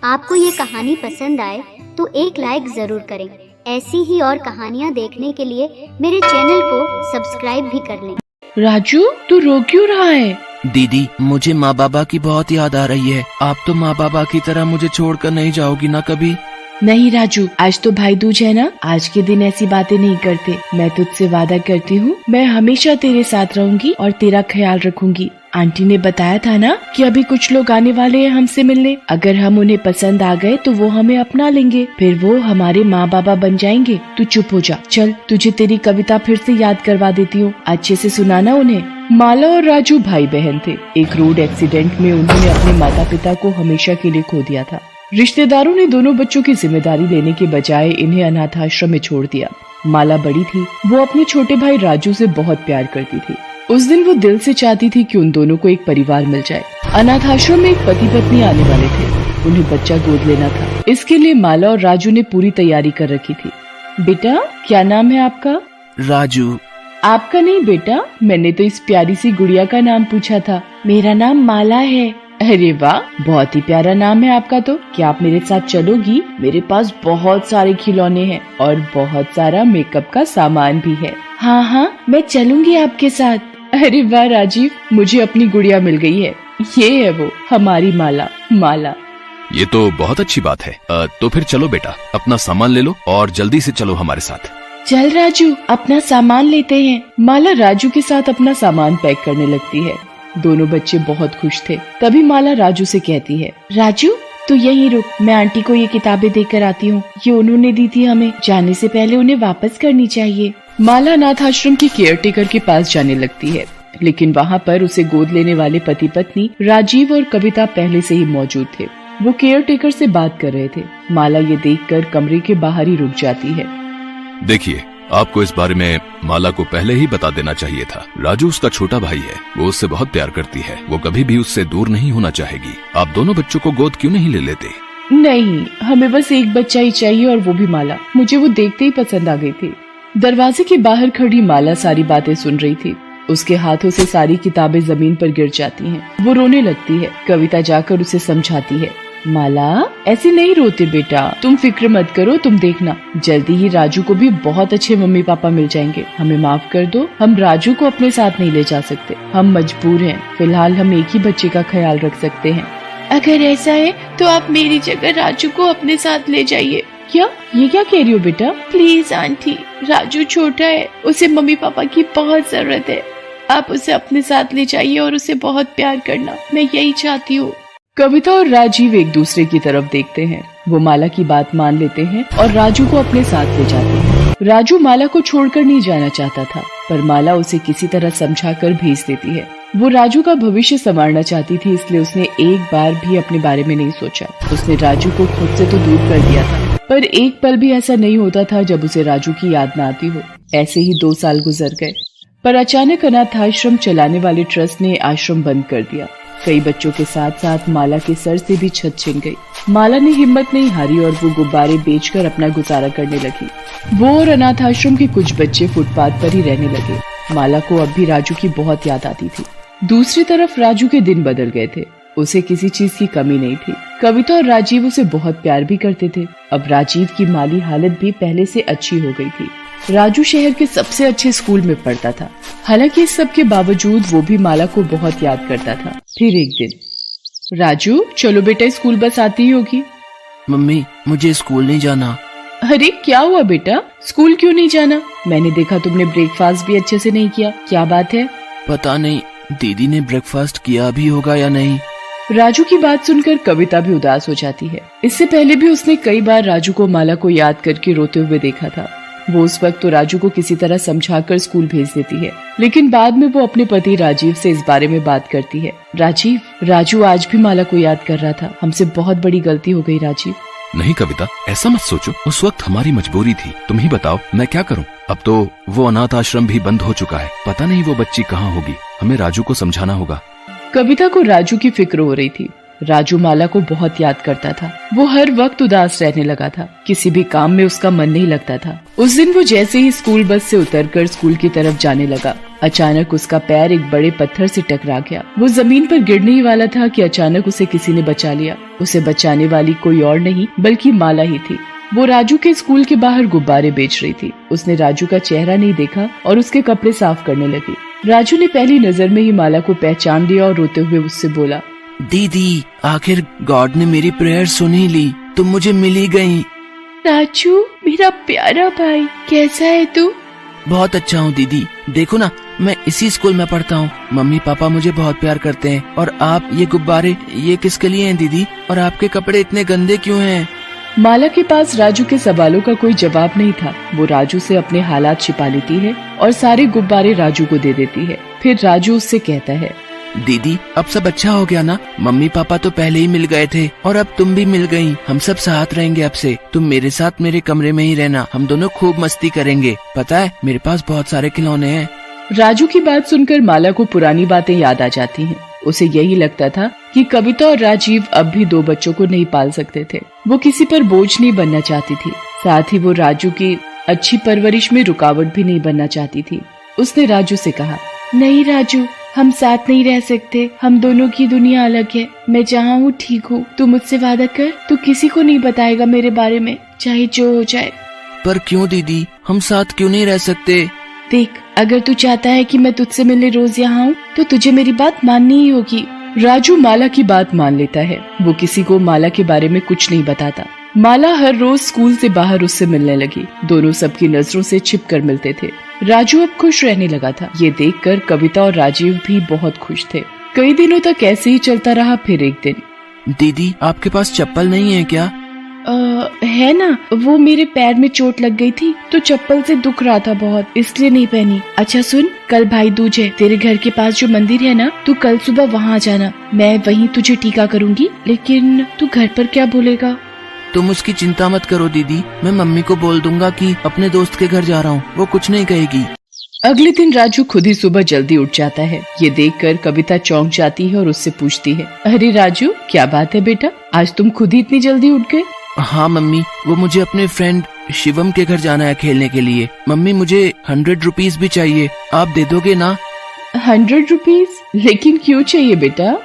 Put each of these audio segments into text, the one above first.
आपको ये कहानी पसंद आए तो एक लाइक जरूर करें। ऐसी ही और कहानियाँ देखने के लिए मेरे चैनल को सब्सक्राइब भी कर लें। राजू, तू रो क्यों रहा है? दीदी, मुझे माँ बाबा की बहुत याद आ रही है। आप तो माँ बाबा की तरह मुझे छोड़कर नहीं जाओगी ना कभी? नहीं राजू, आज तो भाई दूज है ना, आज के दिन ऐसी बातें नहीं करते। मैं तुझसे वादा करती हूँ, मैं हमेशा तेरे साथ रहूंगी और तेरा ख्याल रखूंगी। आंटी ने बताया था ना कि अभी कुछ लोग आने वाले हैं हमसे मिलने। अगर हम उन्हें पसंद आ गए तो वो हमें अपना लेंगे, फिर वो हमारे माँ बाबा बन जाएंगे। तू चुप हो जा। चल, तुझे तेरी कविता फिर से याद करवा देती हूँ, अच्छे से सुनाना उन्हें। माला और राजू भाई बहन थे। एक रोड एक्सीडेंट में उन्होंने अपने माता पिता को हमेशा के लिए खो दिया था। रिश्तेदारों ने दोनों बच्चों की जिम्मेदारी लेने के बजाय इन्हें अनाथ आश्रम में छोड़ दिया। माला बड़ी थी, वो अपने छोटे भाई राजू से बहुत प्यार करती थी। उस दिन वो दिल से चाहती थी कि उन दोनों को एक परिवार मिल जाए। अनाथ आश्रम में एक पति पत्नी आने वाले थे, उन्हें बच्चा गोद लेना था। इसके लिए माला और राजू ने पूरी तैयारी कर रखी थी। बेटा, क्या नाम है आपका? राजू। आपका नहीं बेटा, मैंने तो इस प्यारी सी गुड़िया का नाम पूछा था। मेरा नाम माला है। अरे वाह, बहुत ही प्यारा नाम है आपका तो। क्या आप मेरे साथ चलोगी? मेरे पास बहुत सारे खिलौने हैं और बहुत सारा मेकअप का सामान भी है। हाँ हाँ, मैं चलूंगी आपके साथ। अरे वाह राजीव, मुझे अपनी गुड़िया मिल गई है। ये है वो, हमारी माला। माला, ये तो बहुत अच्छी बात है। तो फिर चलो बेटा, अपना सामान ले लो और जल्दी से चलो हमारे साथ। चल राजू, अपना सामान लेते हैं। माला राजू के साथ अपना सामान पैक करने लगती है। दोनों बच्चे बहुत खुश थे। तभी माला राजू से कहती है, राजू तू यहीं रुक, मैं आंटी को ये किताबें देकर आती हूँ। ये उन्होंने दी थी हमें, जाने से पहले उन्हें वापस करनी चाहिए। माला अनाथ आश्रम के केयरटेकर के पास जाने लगती है, लेकिन वहाँ पर उसे गोद लेने वाले पति पत्नी राजीव और कविता पहले से ही मौजूद थे। वो केयरटेकर से बात कर रहे थे। माला ये देखकर कमरे के बाहर ही रुक जाती है। देखिए, आपको इस बारे में माला को पहले ही बता देना चाहिए था। राजू उसका छोटा भाई है, वो उससे बहुत प्यार करती है, वो कभी भी उससे दूर नहीं होना चाहेगी। आप दोनों बच्चों को गोद क्यों नहीं ले लेते? नहीं, हमें बस एक बच्चा ही चाहिए और वो भी माला। मुझे वो देखते ही पसंद आ गई थी। दरवाजे के बाहर खड़ी माला सारी बातें सुन रही थी। उसके हाथों से सारी किताबें जमीन पर गिर जाती हैं। वो रोने लगती है। कविता जाकर उसे समझाती है, माला ऐसे नहीं रोते बेटा, तुम फिक्र मत करो, तुम देखना जल्दी ही राजू को भी बहुत अच्छे मम्मी पापा मिल जाएंगे। हमें माफ कर दो, हम राजू को अपने साथ नहीं ले जा सकते, हम मजबूर हैं। फिलहाल हम एक ही बच्चे का ख्याल रख सकते हैं। अगर ऐसा है तो आप मेरी जगह राजू को अपने साथ ले जाइए। क्या? ये क्या कह रही हो बेटा? प्लीज आंटी, राजू छोटा है, उसे मम्मी पापा की बहुत जरूरत है। आप उसे अपने साथ ले जाइए और उसे बहुत प्यार करना, मैं यही चाहती हूँ। कविता और राजीव एक दूसरे की तरफ देखते हैं। वो माला की बात मान लेते हैं और राजू को अपने साथ ले जाते हैं। राजू माला को छोड़कर नहीं जाना चाहता था, पर माला उसे किसी तरह समझाकर भेज देती है। वो राजू का भविष्य संवारना चाहती थी, इसलिए उसने एक बार भी अपने बारे में नहीं सोचा। उसने राजू को खुद से तो दूर कर दिया था, पर एक पल भी ऐसा नहीं होता था जब उसे राजू की याद न आती हो। ऐसे ही 2 साल गुजर गए, पर अचानक अनाथ आश्रम चलाने वाले ट्रस्ट ने आश्रम बंद कर दिया। कई बच्चों के साथ साथ माला के सर से भी छत छिन गई। माला ने हिम्मत नहीं हारी और वो गुब्बारे बेचकर अपना गुजारा करने लगी। वो और अनाथ आश्रम के कुछ बच्चे फुटपाथ पर ही रहने लगे। माला को अब भी राजू की बहुत याद आती थी। दूसरी तरफ राजू के दिन बदल गए थे, उसे किसी चीज की कमी नहीं थी। कविता और राजीव उसे बहुत प्यार भी करते थे। अब राजीव की माली हालत भी पहले से अच्छी हो गई थी। राजू शहर के सबसे अच्छे स्कूल में पढ़ता था। हालांकि इस सब के बावजूद वो भी माला को बहुत याद करता था। फिर एक दिन, राजू चलो बेटा, स्कूल बस आती ही होगी। मम्मी, मुझे स्कूल नहीं जाना। अरे क्या हुआ बेटा, स्कूल क्यों नहीं जाना? मैंने देखा तुमने ब्रेकफास्ट भी अच्छे से नहीं किया, क्या बात है? पता नहीं, दीदी ने ब्रेकफास्ट किया भी होगा या नहीं। राजू की बात सुनकर कविता भी उदास हो जाती है। इससे पहले भी उसने कई बार राजू को माला को याद करके रोते हुए देखा था। वो उस वक्त तो राजू को किसी तरह समझाकर स्कूल भेज देती है, लेकिन बाद में वो अपने पति राजीव से इस बारे में बात करती है। राजीव, राजू आज भी माला को याद कर रहा था, हमसे बहुत बड़ी गलती हो गई राजीव। नहीं कविता, ऐसा मत सोचो, उस वक्त हमारी मजबूरी थी। तुम ही बताओ मैं क्या करूं? अब तो वो अनाथ आश्रम भी बंद हो चुका है, पता नहीं वो बच्ची कहाँ होगी। हमें राजू को समझाना होगा। कविता को राजू की फिक्र हो रही थी। राजू माला को बहुत याद करता था। वो हर वक्त उदास रहने लगा था। किसी भी काम में उसका मन नहीं लगता था। उस दिन वो जैसे ही स्कूल बस से उतरकर स्कूल की तरफ जाने लगा, अचानक उसका पैर एक बड़े पत्थर से टकरा गया। वो जमीन पर गिरने ही वाला था कि अचानक उसे किसी ने बचा लिया। उसे बचाने वाली कोई और नहीं बल्कि माला ही थी। वो राजू के स्कूल के बाहर गुब्बारे बेच रही थी। उसने राजू का चेहरा नहीं देखा और उसके कपड़े साफ करने लगी। राजू ने पहली नजर में ही माला को पहचान लिया और रोते हुए उससे बोला, दीदी, आखिर गॉड ने मेरी प्रेयर सुन ही ली, तुम मुझे मिल ही गई। राजू मेरा प्यारा भाई, कैसा है तू? बहुत अच्छा हूँ दीदी। देखो ना, मैं इसी स्कूल में पढ़ता हूँ। मम्मी पापा मुझे बहुत प्यार करते हैं। और आप ये गुब्बारे, ये किसके लिए हैं दीदी? और आपके कपड़े इतने गंदे क्यों हैं? माला के पास राजू के सवालों का कोई जवाब नहीं था। वो राजू से अपने हालात छिपा लेती है और सारे गुब्बारे राजू को दे देती है। फिर राजू उससे कहता है, दीदी, अब सब अच्छा हो गया ना? मम्मी पापा तो पहले ही मिल गए थे और अब तुम भी मिल गई। हम सब साथ रहेंगे अब से। तुम मेरे साथ मेरे कमरे में ही रहना। हम दोनों खूब मस्ती करेंगे। पता है, मेरे पास बहुत सारे खिलौने हैं। राजू की बात सुनकर माला को पुरानी बातें याद आ जाती हैं। उसे यही लगता था कि कविता और राजीव अब भी दो बच्चों को नहीं पाल सकते थे। वो किसी पर बोझ नहीं बनना चाहती थी। साथ ही वो राजू की अच्छी परवरिश में रुकावट भी नहीं बनना चाहती थी। उसने राजू से कहा, नहीं राजू, हम साथ नहीं रह सकते। हम दोनों की दुनिया अलग है। मैं जहाँ हूँ ठीक हूँ। तू मुझसे वादा कर, तू किसी को नहीं बताएगा मेरे बारे में, चाहे जो हो जाए। पर क्यों दीदी, हम साथ क्यों नहीं रह सकते? देख, अगर तू चाहता है कि मैं तुझसे मिलने रोज यहाँ हूँ तो तुझे मेरी बात माननी ही होगी। राजू माला की बात मान लेता है। वो किसी को माला के बारे में कुछ नहीं बताता। माला हर रोज स्कूल से बाहर उससे मिलने लगी। दोनों सबकी नजरों से छिपकर मिलते थे। राजू अब खुश रहने लगा था। ये देखकर कविता और राजीव भी बहुत खुश थे। कई दिनों तक ऐसे ही चलता रहा। फिर एक दिन, दीदी, आपके पास चप्पल नहीं है क्या? है ना, वो मेरे पैर में चोट लग गई थी तो चप्पल से दुख रहा था बहुत, इसलिए नहीं पहनी। अच्छा सुन, कल भाई दूज है। तेरे घर के पास जो मंदिर है ना, तू कल सुबह वहाँ जाना। मैं वहीं तुझे टीका करूँगी। लेकिन तू घर पर क्या बोलेगा? तुम उसकी चिंता मत करो दीदी। मैं मम्मी को बोल दूंगा कि अपने दोस्त के घर जा रहा हूँ। वो कुछ नहीं कहेगी। अगले दिन राजू खुद ही सुबह जल्दी उठ जाता है। ये देखकर कविता चौंक जाती है और उससे पूछती है, अरे राजू, क्या बात है बेटा, आज तुम खुद ही इतनी जल्दी उठ गए? हाँ मम्मी, वो मुझे अपने फ्रेंड शिवम के घर जाना है खेलने के लिए। मम्मी, मुझे 100 रुपीज भी चाहिए। आप दे दोगे ना? 100 रुपीज? लेकिन क्यों चाहिए बेटा?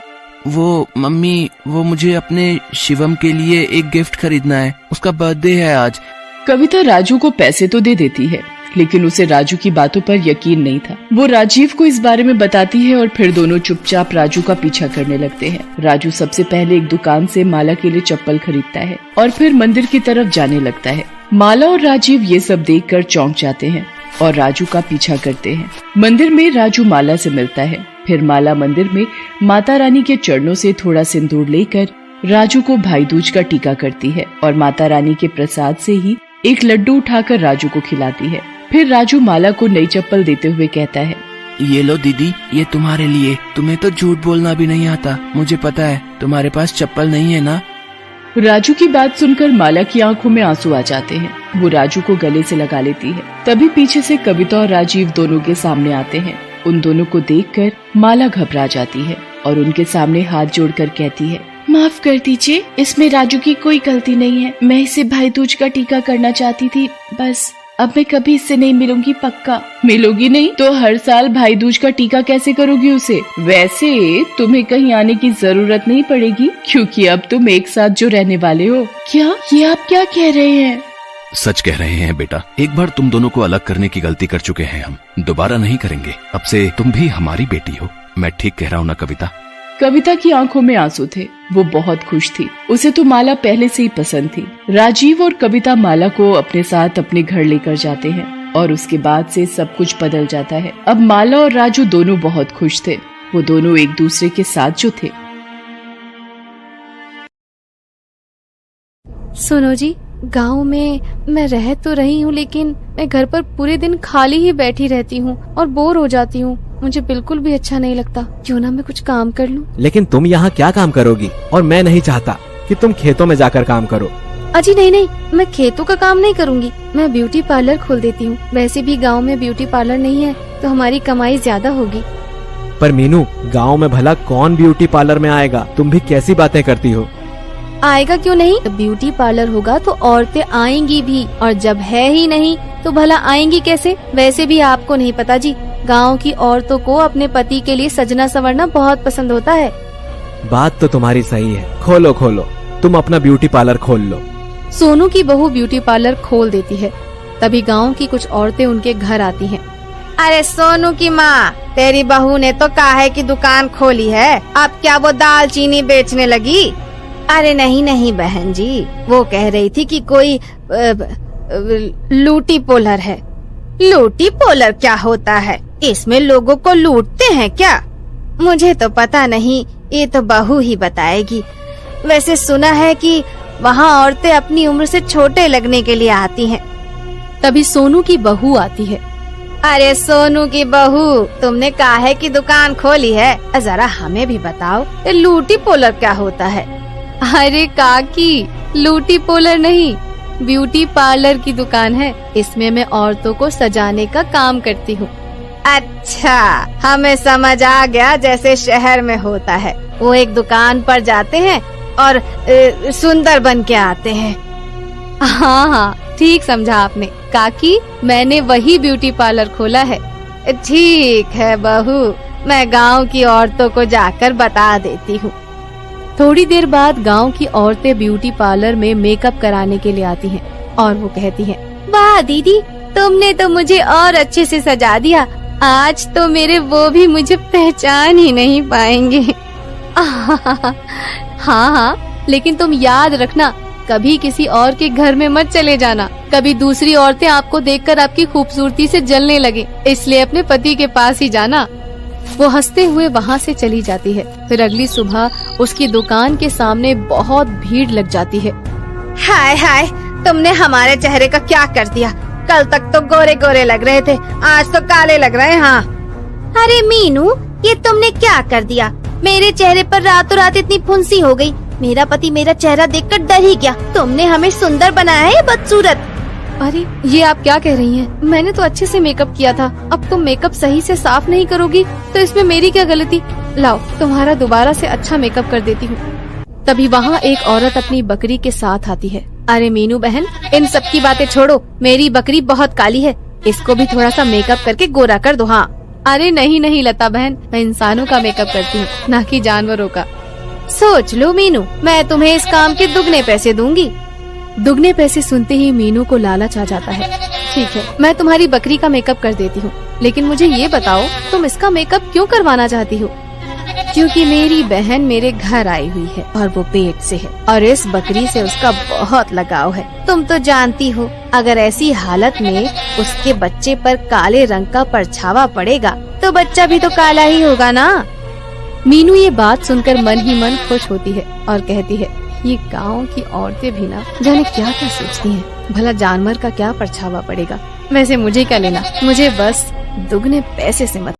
वो मम्मी, वो मुझे अपने शिवम के लिए एक गिफ्ट खरीदना है। उसका बर्थडे है आज। कविता राजू को पैसे तो दे देती है, लेकिन उसे राजू की बातों पर यकीन नहीं था। वो राजीव को इस बारे में बताती है और फिर दोनों चुपचाप राजू का पीछा करने लगते हैं। राजू सबसे पहले एक दुकान से माला के लिए चप्पल खरीदता है और फिर मंदिर की तरफ जाने लगता है। माला और राजीव ये सब देखकर चौंक जाते हैं और राजू का पीछा करते हैं। मंदिर में राजू माला से मिलता है। फिर माला मंदिर में माता रानी के चरणों से थोड़ा सिंदूर लेकर राजू को भाई दूज का टीका करती है और माता रानी के प्रसाद से ही एक लड्डू उठाकर राजू को खिलाती है। फिर राजू माला को नई चप्पल देते हुए कहता है, ये लो दीदी, ये तुम्हारे लिए। तुम्हें तो झूठ बोलना भी नहीं आता। मुझे पता है तुम्हारे पास चप्पल नहीं है ना। राजू की बात सुनकर माला की आंखों में आंसू आ जाते हैं। वो राजू को गले से लगा लेती है। तभी पीछे से कविता और राजीव दोनों के सामने आते हैं। उन दोनों को देखकर माला घबरा जाती है और उनके सामने हाथ जोड़कर कहती है, माफ कर दीजिए, इसमें राजू की कोई गलती नहीं है। मैं इसे भाई दूज का टीका करना चाहती थी, बस। अब मैं कभी इससे नहीं मिलूंगी, पक्का। मिलोगी नहीं तो हर साल भाई दूज का टीका कैसे करोगी उसे? वैसे तुम्हें कहीं आने की जरूरत नहीं पड़ेगी, क्योंकि अब तुम एक साथ जो रहने वाले हो। क्या? ये आप क्या कह रहे हैं? सच कह रहे हैं बेटा। एक बार तुम दोनों को अलग करने की गलती कर चुके हैं हम, दोबारा नहीं करेंगे। अब से तुम भी हमारी बेटी हो। मैं ठीक कह रहा हूँ ना कविता? कविता की आंखों में आंसू थे। वो बहुत खुश थी। उसे तो माला पहले से ही पसंद थी। राजीव और कविता माला को अपने साथ अपने घर लेकर जाते हैं और उसके बाद से सब कुछ बदल जाता है। अब माला और राजू दोनों बहुत खुश थे। वो दोनों एक दूसरे के साथ जो थे। सुनो जी, गांव में मैं रह तो रही हूँ, लेकिन मैं घर पर पूरे दिन खाली ही बैठी रहती हूँ और बोर हो जाती हूँ। मुझे बिल्कुल भी अच्छा नहीं लगता। क्यों ना मैं कुछ काम कर लूँ। लेकिन तुम यहाँ क्या काम करोगी? और मैं नहीं चाहता कि तुम खेतों में जाकर काम करो। अजी नहीं, मैं खेतों का काम नहीं करूँगी। मैं ब्यूटी पार्लर खोल देती हूँ। वैसे भी गाँव में ब्यूटी पार्लर नहीं है तो हमारी कमाई ज्यादा होगी। पर मीनू, गांव में भला कौन ब्यूटी पार्लर में आएगा? तुम भी कैसी बातें करती हो। आएगा क्यों नहीं? ब्यूटी पार्लर होगा तो औरतें आएंगी भी, और जब है ही नहीं तो भला आएंगी कैसे? वैसे भी आपको नहीं पता जी, गांव की औरतों को अपने पति के लिए सजना संवरना बहुत पसंद होता है। बात तो तुम्हारी सही है। खोलो खोलो, तुम अपना ब्यूटी पार्लर खोल लो। सोनू की बहू ब्यूटी पार्लर खोल देती है। तभी गांव की कुछ औरतें उनके घर आती हैं। अरे सोनू की माँ, तेरी बहू ने तो काहे की दुकान खोली है, अब क्या वो दालचीनी बेचने लगी? अरे नहीं नहीं बहन जी, वो कह रही थी कि कोई लूटी पोलर है। लूटी पोलर क्या होता है? इसमें लोगों को लूटते हैं क्या? मुझे तो पता नहीं, ये तो बहू ही बताएगी। वैसे सुना है कि वहाँ औरतें अपनी उम्र से छोटे लगने के लिए आती हैं। तभी सोनू की बहू आती है। अरे सोनू की बहू, तुमने काहे की दुकान खोली है? जरा हमें भी बताओ, ये लूटी पोलर क्या होता है? अरे काकी, लूटी पोलर नहीं, ब्यूटी पार्लर की दुकान है। इसमें मैं औरतों को सजाने का काम करती हूँ। अच्छा, हमें समझ आ गया, जैसे शहर में होता है। वो एक दुकान पर जाते हैं और सुंदर बन के आते हैं। हाँ हाँ, ठीक समझा आपने काकी, मैंने वही ब्यूटी पार्लर खोला है। ठीक है बहू, मैं गांव की औरतों को जाकर बता देती हूँ। थोड़ी देर बाद गांव की औरतें ब्यूटी पार्लर में मेकअप कराने के लिए आती हैं और वो कहती हैं, वाह दीदी, तुमने तो मुझे और अच्छे से सजा दिया। आज तो मेरे वो भी मुझे पहचान ही नहीं पाएंगे। हाँ हाँ, लेकिन तुम याद रखना, कभी किसी और के घर में मत चले जाना। कभी दूसरी औरतें आपको देखकर आपकी खूबसूरती से जलने लगे, इसलिए अपने पति के पास ही जाना। वो हंसते हुए वहाँ से चली जाती है। फिर अगली सुबह उसकी दुकान के सामने बहुत भीड़ लग जाती है। हाय हाय, तुमने हमारे चेहरे का क्या कर दिया? कल तक तो गोरे गोरे लग रहे थे, आज तो काले लग रहे हैं। हाँ, अरे मीनू, ये तुमने क्या कर दिया? मेरे चेहरे पर रातों रात इतनी फुंसी हो गई। मेरा पति मेरा चेहरा देखकर डर ही गया। तुमने हमें सुंदर बनाया है बदसूरत। अरे ये आप क्या कह रही हैं? मैंने तो अच्छे से मेकअप किया था। अब तुम मेकअप सही से साफ नहीं करोगी तो इसमें मेरी क्या गलती? लाओ, तुम्हारा दोबारा से अच्छा मेकअप कर देती हूँ। तभी वहाँ एक औरत अपनी बकरी के साथ आती है। अरे मीनू बहन, इन सब की बातें छोड़ो, मेरी बकरी बहुत काली है, इसको भी थोड़ा सा मेकअप करके गोरा कर दो। हाँ। अरे नहीं नहीं लता बहन, मैं इंसानों का मेकअप करती हूँ, ना कि जानवरों का। सोच लो मीनू, मैं तुम्हें इस काम के दुगने पैसे दूंगी। दुगने पैसे सुनते ही मीनू को लालच आ जाता है। ठीक है, मैं तुम्हारी बकरी का मेकअप कर देती हूँ, लेकिन मुझे ये बताओ तुम इसका मेकअप क्यों करवाना चाहती हो? क्योंकि मेरी बहन मेरे घर आई हुई है और वो पेट से है और इस बकरी से उसका बहुत लगाव है। तुम तो जानती हो, अगर ऐसी हालत में उसके बच्चे पर काले रंग का परछावा पड़ेगा तो बच्चा भी तो काला ही होगा ना। मीनू ये बात सुनकर मन ही मन खुश होती है और कहती है, ये गांव की औरतें भी ना जाने क्या क्या सोचती हैं। भला जानवर का क्या परछावा पड़ेगा? वैसे मुझे क्या लेना, मुझे बस दुगने पैसे से मत